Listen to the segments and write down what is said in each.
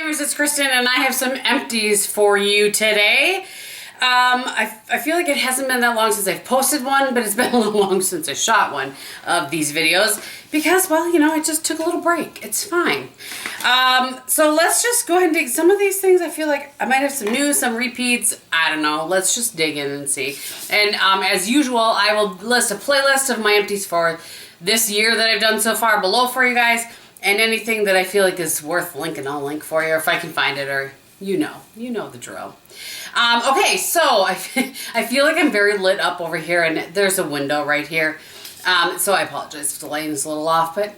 Gamers, it's Kristin and I have some empties for you today. I feel like it hasn't been that long since I've posted one, but it's been a little long since I shot one of these videos because, well, you know, I just took a little break. It's fine. So let's just go ahead and dig. Some of these things I feel like I might have some news, some repeats. I don't know. Let's just dig in and see. And as usual, I will list a playlist of my empties for this year that I've done so far below for you guys. And anything that I feel like is worth linking, I'll link for you, or if I can find it, or you know the drill. Okay, so I feel like I'm very lit up over here, and there's a window right here. So I apologize if the lighting is a little off, but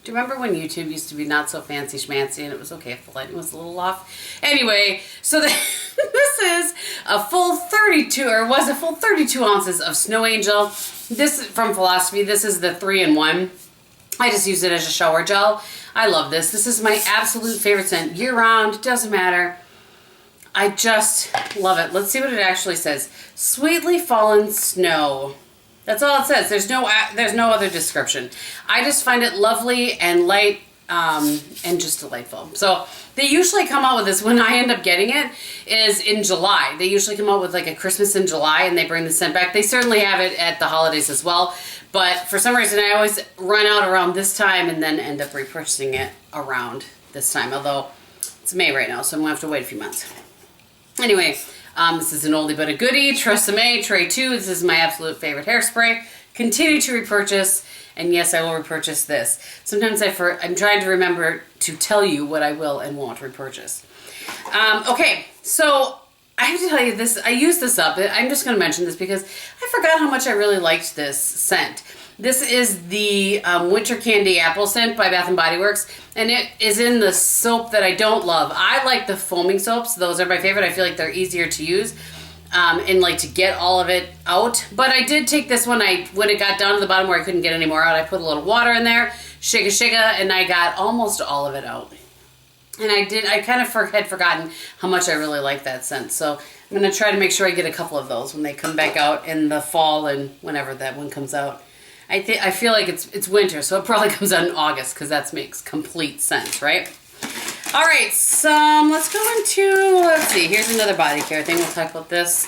do you remember when YouTube used to be not so fancy schmancy, and it was okay if the lighting was a little off? Anyway, so this is a full 32, or was a full 32 ounces of Snow Angel. This is from Philosophy. This is the 3-in-1. I just use it as a shower gel. I love this. This is my absolute favorite scent year-round. Doesn't matter. I just love it. Let's see what it actually says. Sweetly fallen snow. That's all it says. There's no other description. I just find it lovely and light and just delightful. So they usually come out with this, when I end up getting it, is in July. They usually come out with like a Christmas in July, and they bring the scent back. They certainly have it at the holidays as well. But for some reason, I always run out around this time and then end up repurchasing it around this time. Although it's May right now, so I'm going to have to wait a few months. Anyway, this is an oldie but a goodie. Tresemme Tray 2. This is my absolute favorite hairspray. Continue to repurchase. And yes, I will repurchase this. Sometimes I'm trying to remember to tell you what I will and won't repurchase. Okay, so I have to tell you this. I used this up. I'm just going to mention this because I forgot how much I really liked this scent. This is the Winter Candy Apple scent by Bath & Body Works, and it is in the soap that I don't love. I like the foaming soaps. Those are my favorite. I feel like they're easier to use and like to get all of it out. But I did take this one. When it got down to the bottom where I couldn't get any more out, I put a little water in there, shake, and I got almost all of it out. And I kind of had forgotten how much I really like that scent. So I'm going to try to make sure I get a couple of those when they come back out in the fall and whenever that one comes out. I feel like it's winter, so it probably comes out in August because that makes complete sense, right? All right, so let's go into, let's see, here's another body care thing. We'll talk about this,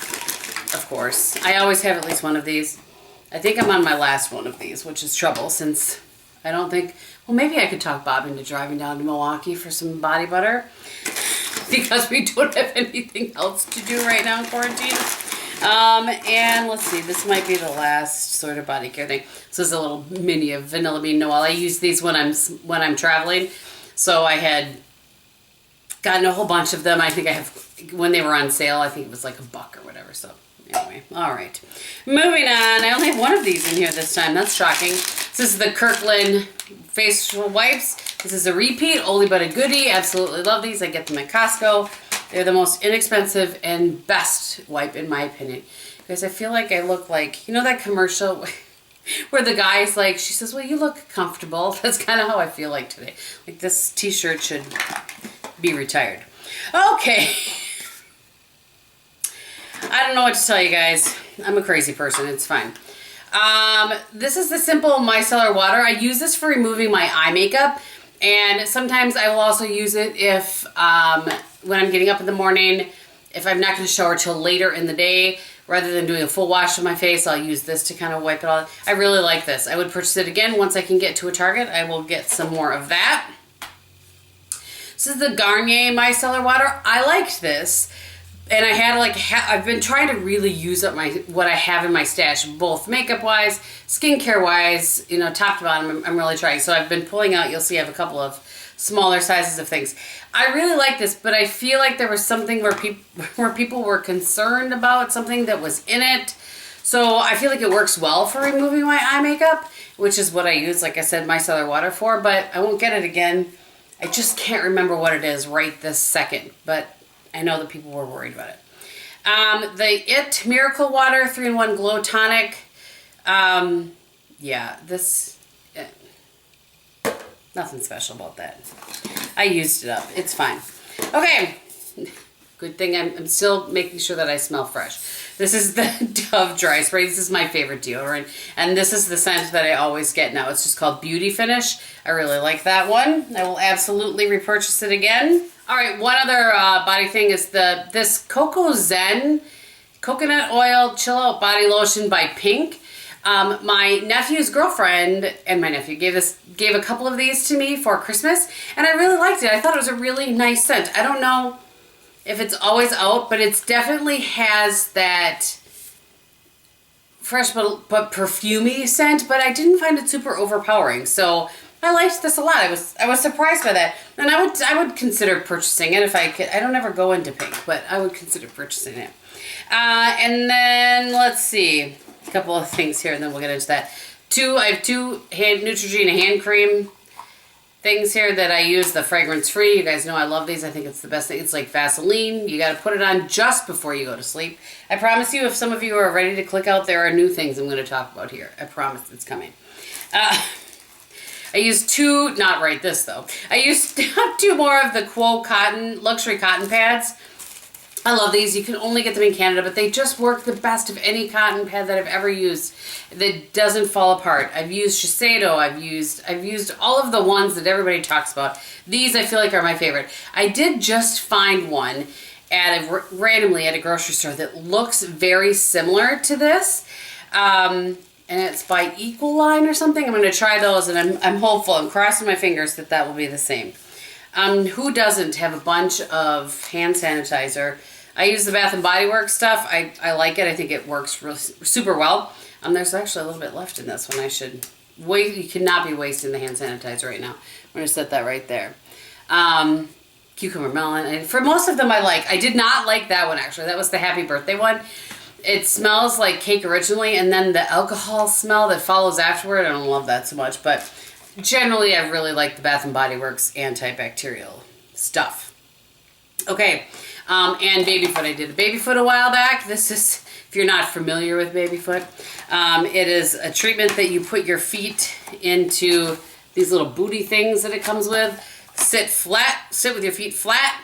of course. I always have at least one of these. I think I'm on my last one of these, which is trouble since I don't think, well, maybe I could talk Bob into driving down to Milwaukee for some body butter because we don't have anything else to do right now in quarantine. And let's see, this might be the last sort of body care thing. So this is a little mini of Vanilla Bean Noel. I use these when I'm traveling. So I had gotten a whole bunch of them. I think I have, when they were on sale, I think it was like $1 or whatever. So anyway, all right. Moving on. I only have one of these in here this time. That's shocking. This is the Kirkland facial wipes. This is a repeat, oldie but a goodie. Absolutely love these. I get them at Costco. They're the most inexpensive and best wipe in my opinion. Because I feel like I look like, you know that commercial where the guy's like, she says, well, you look comfortable. That's kind of how I feel like today. Like this t-shirt should be retired. Okay. I don't know what to tell you guys. I'm a crazy person. It's fine. This is the simple Micellar water. I use this for removing my eye makeup. And sometimes I will also use it if, when I'm getting up in the morning, if I'm not going to shower till later in the day, rather than doing a full wash of my face, I'll use this to kind of wipe it all. I really like this. I would purchase it again once I can get to a Target. I will get some more of that. This is the Garnier Micellar water. I liked this. And I had I've been trying to really use up what I have in my stash, both makeup-wise, skincare-wise, you know, top to bottom. I'm really trying. So I've been pulling out, you'll see I have a couple of smaller sizes of things. I really like this, but I feel like there was something where people were concerned about something that was in it. So I feel like it works well for removing my eye makeup, which is what I use, like I said, micellar water for, but I won't get it again. I just can't remember what it is right this second, but I know that people were worried about it. The It Miracle Water 3-in-1 Glow Tonic. Yeah, this, nothing special about that. I used it up. It's fine. Okay. Good thing I'm still making sure that I smell fresh. This is the Dove Dry Spray. This is my favorite deodorant. And this is the scent that I always get now. It's just called Beauty Finish. I really like that one. I will absolutely repurchase it again. All right, one other body thing is this Coco Zen Coconut Oil Chill Out Body Lotion by Pink. My nephew's girlfriend and my nephew gave a couple of these to me for Christmas, and I really liked it. I thought it was a really nice scent. I don't know if it's always out, but it definitely has that fresh but perfumey scent, but I didn't find it super overpowering. So I liked this a lot. I was surprised by that. And I would consider purchasing it if I could. I don't ever go into Pink, but I would consider purchasing it. And then let's see. A couple of things here and then we'll get into that. I have two Neutrogena hand cream things here that I use, the fragrance free. You guys know I love these. I think it's the best thing. It's like Vaseline. You got to put it on just before you go to sleep. I promise you, if some of you are ready to click out, there are new things I'm going to talk about here. I promise it's coming. I used two, not right this though. I used two more of the Quo luxury cotton pads. I love these. You can only get them in Canada, but they just work the best of any cotton pad that I've ever used that doesn't fall apart. I've used Shiseido. I've used all of the ones that everybody talks about. These I feel like are my favorite. I did just find one randomly at a grocery store that looks very similar to this. And it's by Equaline or something. I'm going to try those, and I'm hopeful. I'm crossing my fingers that will be the same. Who doesn't have a bunch of hand sanitizer? I use the Bath & Body Works stuff. I like it. I think it works super well. There's actually a little bit left in this one. I should wait. You cannot be wasting the hand sanitizer right now. I'm going to set that right there. Cucumber melon. And for most of them I like. I did not like that one actually. That was the Happy Birthday one. It smells like cake originally, and then the alcohol smell that follows afterward, I don't love that so much, but generally I really like the Bath & Body Works antibacterial stuff. Okay, and baby foot. I did a baby foot a while back. This is, if you're not familiar with baby foot, it is a treatment that you put your feet into these little booty things that it comes with. Sit with your feet flat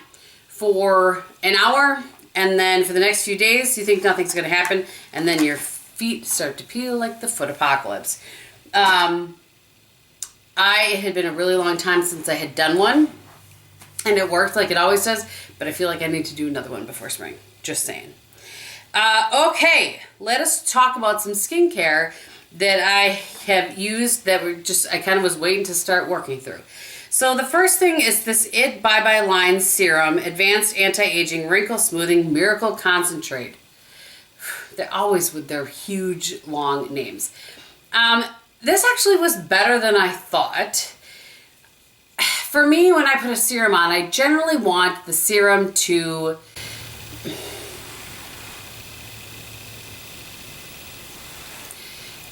for an hour, and then for the next few days you think nothing's going to happen, and then your feet start to peel like the foot apocalypse. I had been a really long time since I had done one, and it worked like it always does, but I feel like I need to do another one before spring. Just saying. Okay, let us talk about some skincare that I have used that I kind of was waiting to start working through. So the first thing is this It Bye Bye Line Serum Advanced Anti-Aging Wrinkle Smoothing Miracle Concentrate. They're always with their huge long names. This actually was better than I thought. For me, when I put a serum on, I generally want the serum to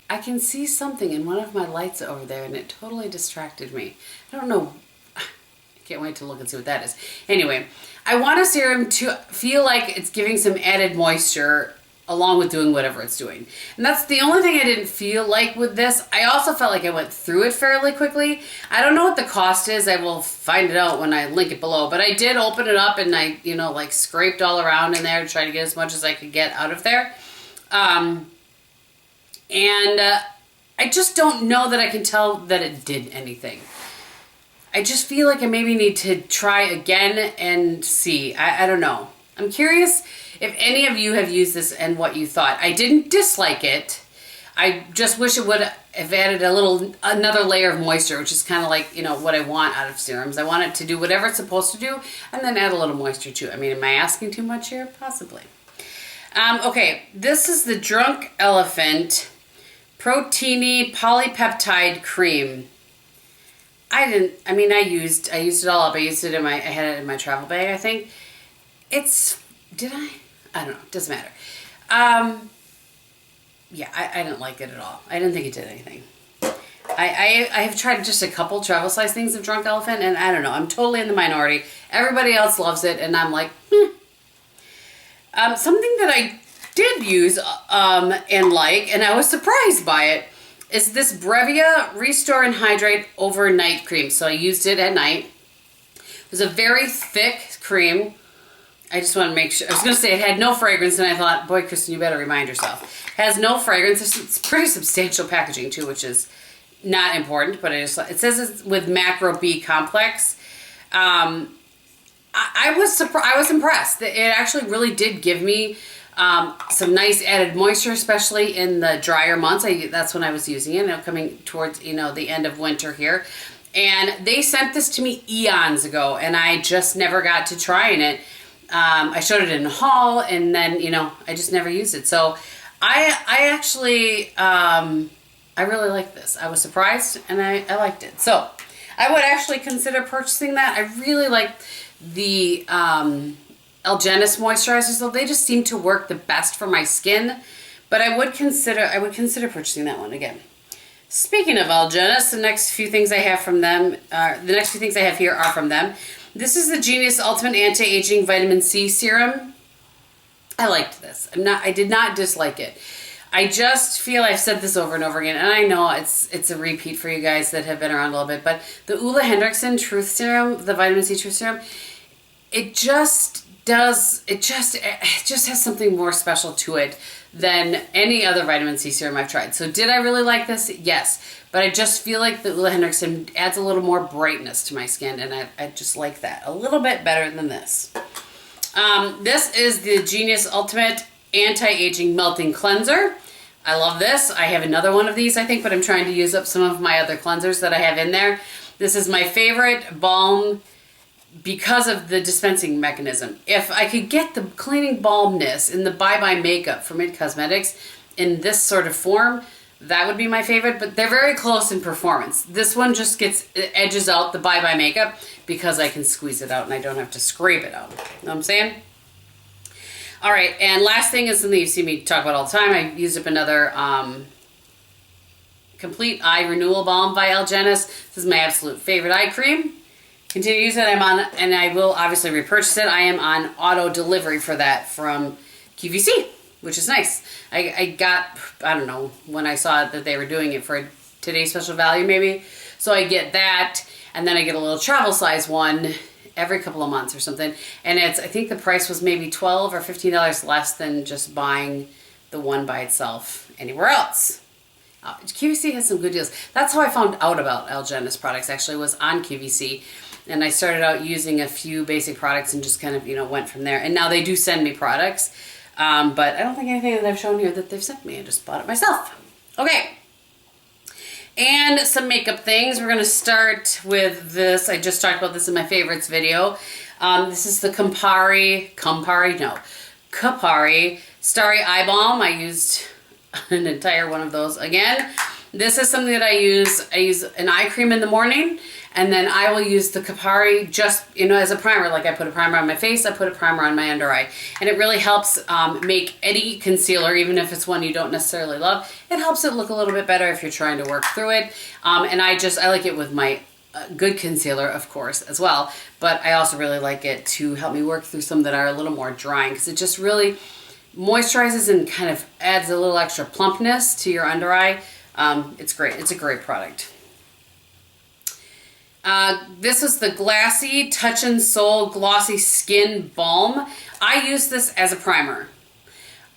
I can see something in one of my lights over there, and it totally distracted me. I don't know. I can't wait to look and see what that is. Anyway, I want a serum to feel like it's giving some added moisture along with doing whatever it's doing. And that's the only thing I didn't feel like with this. I also felt like I went through it fairly quickly. I don't know what the cost is. I will find it out when I link it below. But I did open it up, and I, like scraped all around in there to try to get as much as I could get out of there. I just don't know that I can tell that it did anything. I just feel like I maybe need to try again and see. I don't know. I'm curious if any of you have used this and what you thought. I didn't dislike it. I just wish it would have added another layer of moisture, which is kind of like, what I want out of serums. I want it to do whatever it's supposed to do and then add a little moisture to it. I mean, am I asking too much here? Possibly. Okay, this is the Drunk Elephant Proteiny Polypeptide Cream. I used it all up. I had it in my travel bag, I think. Did I? I don't know. It doesn't matter. Yeah, I didn't like it at all. I didn't think it did anything. I have tried just a couple travel size things of Drunk Elephant, and I don't know. I'm totally in the minority. Everybody else loves it, and I'm like, something that I did use and like, and I was surprised by it, is this Bravia Restore and Hydrate Overnight Cream. So I used it at night. It was a very thick cream. I just want to make sure. I was going to say it had no fragrance, and I thought, boy, Kristin, you better remind yourself. Has no fragrance. It's pretty substantial packaging too, which is not important, but it says it's with macro B complex. I was impressed. It actually really did give me some nice added moisture, especially in the drier months. That's when I was using it, coming towards, the end of winter here. And they sent this to me eons ago, and I just never got to trying it. I showed it in a haul, and then, I just never used it. So I actually, I really like this. I was surprised, and I liked it. So I would actually consider purchasing that. I really like the Algenist moisturizers, though. They just seem to work the best for my skin. But I would consider purchasing that one again. Speaking of Algenist, the next few things I have here are from them. This is the Genius Ultimate Anti-Aging Vitamin C Serum. I liked this. I did not dislike it. I just feel, I've said this over and over again, and I know it's a repeat for you guys that have been around a little bit, but the Ulla Hendrickson Truth Serum, the Vitamin C Truth Serum, it just has something more special to it than any other vitamin C serum I've tried. So did I really like this? Yes. But I just feel like the Ulla Hendrickson adds a little more brightness to my skin, and I just like that a little bit better than this. This is the Genius Ultimate Anti-Aging Melting Cleanser. I love this. I have another one of these, I think, but I'm trying to use up some of my other cleansers that I have in there. This is my favorite balm because of the dispensing mechanism. If I could get the cleaning balmness in the Bye Bye Makeup from It Cosmetics in this sort of form, that would be my favorite, but they're very close in performance. This one just edges out the Bye Bye Makeup because I can squeeze it out and I don't have to scrape it out. You know what I'm saying? All right, and last thing is something you see me talk about all the time. I used up another Complete Eye Renewal Balm by Algenist. This is my absolute favorite eye cream. Continue to use it. And I will obviously repurchase it. I am on auto delivery for that from QVC, which is nice. I got, I don't know, when I saw that they were doing it for today's special value maybe. So I get that, and then I get a little travel size one every couple of months or something. And I think the price was maybe $12 or $15 less than just buying the one by itself anywhere else. QVC has some good deals. That's how I found out about Algenist products, actually, was on QVC. And I started out using a few basic products and just kind of, went from there. And now they do send me products. But I don't think anything that I've shown here that they've sent me. I just bought it myself. Okay. And some makeup things. We're going to start with this. I just talked about this in my favorites video. This is the Cupre Starry Eye Balm. I used an entire one of those again. This is something that I use. I use an eye cream in the morning, and then I will use the Campari just, as a primer. Like I put a primer on my face, I put a primer on my under eye. And it really helps make any concealer, even if it's one you don't necessarily love, it helps it look a little bit better if you're trying to work through it. And I like it with my good concealer, of course, as well. But I also really like it to help me work through some that are a little more drying, because it just really moisturizes and kind of adds a little extra plumpness to your under eye. It's great. It's a great product. This is the Glassy Touch and Soul Glossy Skin Balm. I use this as a primer.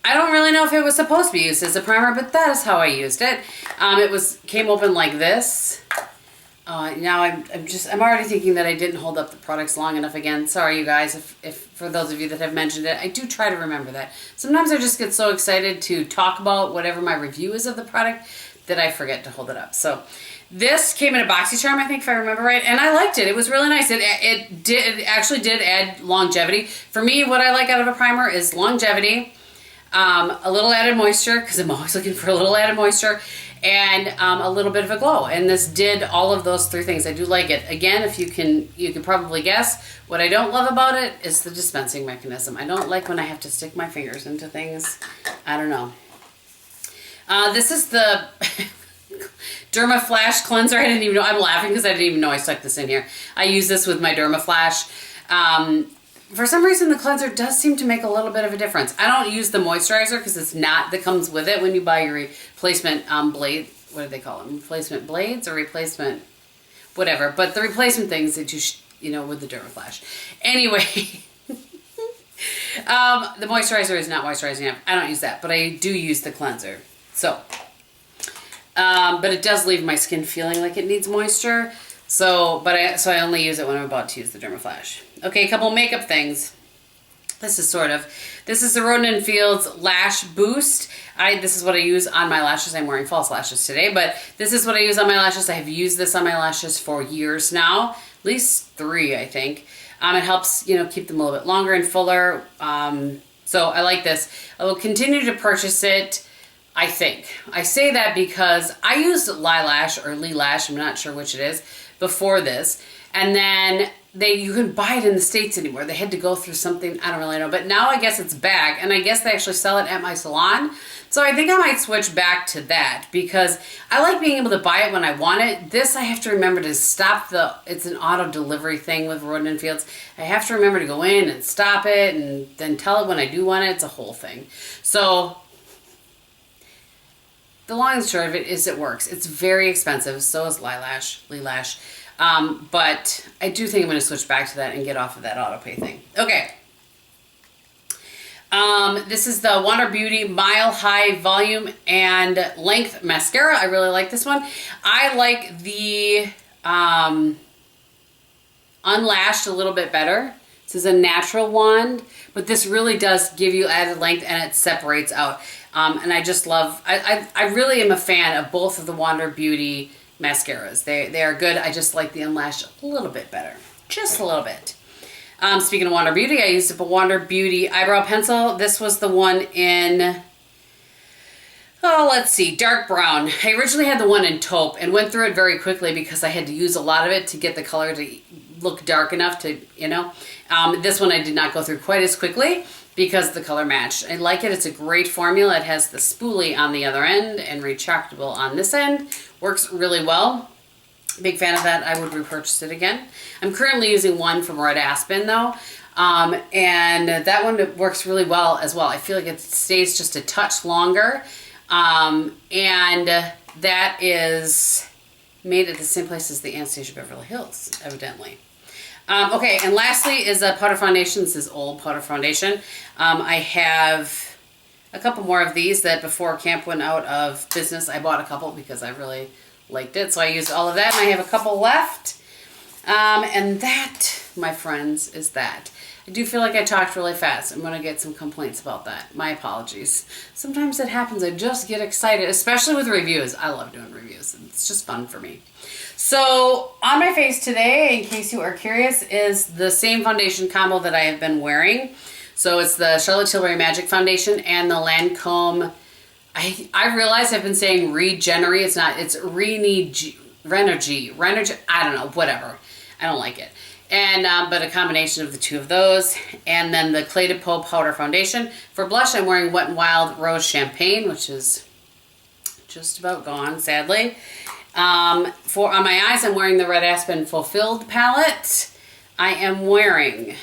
I don't really know if it was supposed to be used as a primer, but that is how I used it. It came open like this. Now I'm already thinking that I didn't hold up the products long enough again. Sorry, you guys, if for those of you that have mentioned it. I do try to remember that. Sometimes I just get so excited to talk about whatever my review is of the product that I forget to hold it up. So this came in a BoxyCharm, I think, if I remember right, and I liked it. It was really nice. It actually did add longevity. For me, what I like out of a primer is longevity, a little added moisture, because I'm always looking for a little added moisture, and a little bit of a glow. And this did all of those three things. I do like it. Again, if you can probably guess, what I don't love about it is the dispensing mechanism. I don't like when I have to stick my fingers into things. I don't know. This is the Derma Flash Cleanser. I didn't even know. I'm laughing because I didn't even know I stuck this in here. I use this with my Derma Flash. For some reason, the cleanser does seem to make a little bit of a difference. I don't use the moisturizer because it's not, that comes with it when you buy your replacement blade. What do they call them? Replacement blades or replacement, whatever. But the replacement things that with the Derma Flash. Anyway, The moisturizer is not moisturizing enough. I don't use that, but I do use the cleanser. So, but it does leave my skin feeling like it needs moisture. So, so I only use it when I'm about to use the Derma Flash. Okay, a couple makeup things. This is the Rodan Fields Lash Boost. This is what I use on my lashes. I'm wearing false lashes today, but this is what I use on my lashes. I have used this on my lashes for years now, at least 3, I think. It helps, keep them a little bit longer and fuller. So I like this. I will continue to purchase it, I think. I say that because I used Lilash or Lee Lash, I'm not sure which it is, before this. And then you couldn't buy it in the States anymore. They had to go through something, I don't really know. But now I guess it's back, and I guess they actually sell it at my salon. So I think I might switch back to that because I like being able to buy it when I want it. This I have to remember to stop it's an auto delivery thing with Rodan Fields. I have to remember to go in and stop it and then tell it when I do want it. It's a whole thing. So the long and short of it is it works. It's very expensive. So is Lee Lash. But I do think I'm going to switch back to that and get off of that auto pay thing. Okay. This is the Wander Beauty Mile High Volume and Length Mascara. I really like this one. I like the Unlashed a little bit better. This is a natural wand, but this really does give you added length and it separates out. And I just love, I really am a fan of both of the Wander Beauty mascaras. They are good. I just like the Unlashed a little bit better. Just a little bit. Speaking of Wander Beauty, I used up a Wander Beauty eyebrow pencil. This was the one in, let's see, dark brown. I originally had the one in taupe and went through it very quickly because I had to use a lot of it to get the color to look dark enough to, This one I did not go through quite as quickly because the color matched. I like it. It's a great formula. It has the spoolie on the other end and retractable on this end. Works really well. Big fan of that. I would repurchase it again. I'm currently using one from Red Aspen though. And that one works really well as well. I feel like it stays just a touch longer. And that is made at the same place as the Anastasia Beverly Hills, evidently. Okay, and lastly is a powder foundation. This is old powder foundation. I have a couple more of these that before camp went out of business, I bought a couple because I really liked it. So I used all of that and I have a couple left. And that, my friends, is that. I do feel like I talked really fast. I'm going to get some complaints about that. My apologies. Sometimes it happens. I just get excited, especially with reviews. I love doing reviews. It's just fun for me. So on my face today, in case you are curious, is the same foundation combo that I have been wearing. So it's the Charlotte Tilbury Magic Foundation and the Lancome. I realize I've been saying Regenerate. It's not. It's Renergy. I don't know. Whatever. I don't like it. And but a combination of the two of those, and then the Clé de Peau powder foundation. For blush, I'm wearing Wet n Wild Rose Champagne, which is just about gone, sadly. On my eyes, I'm wearing the Red Aspen Fulfilled palette. I am wearing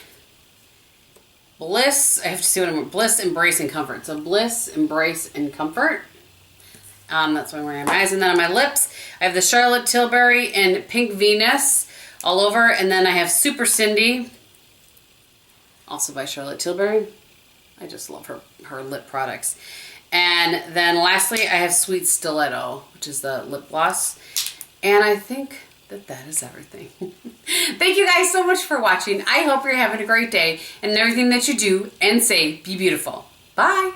Bliss. I have to see what I'm wearing. Bliss, Embrace, and Comfort. So Bliss, Embrace, and Comfort. That's what I'm wearing on my eyes. And then on my lips, I have the Charlotte Tilbury and Pink Venus all over. And then I have Super Cindy, also by Charlotte Tilbury. I just love her lip products. And then lastly, I have Sweet Stiletto, which is the lip gloss. And I think that is everything. Thank you guys so much for watching. I hope you're having a great day and everything that you do and say, be beautiful. Bye.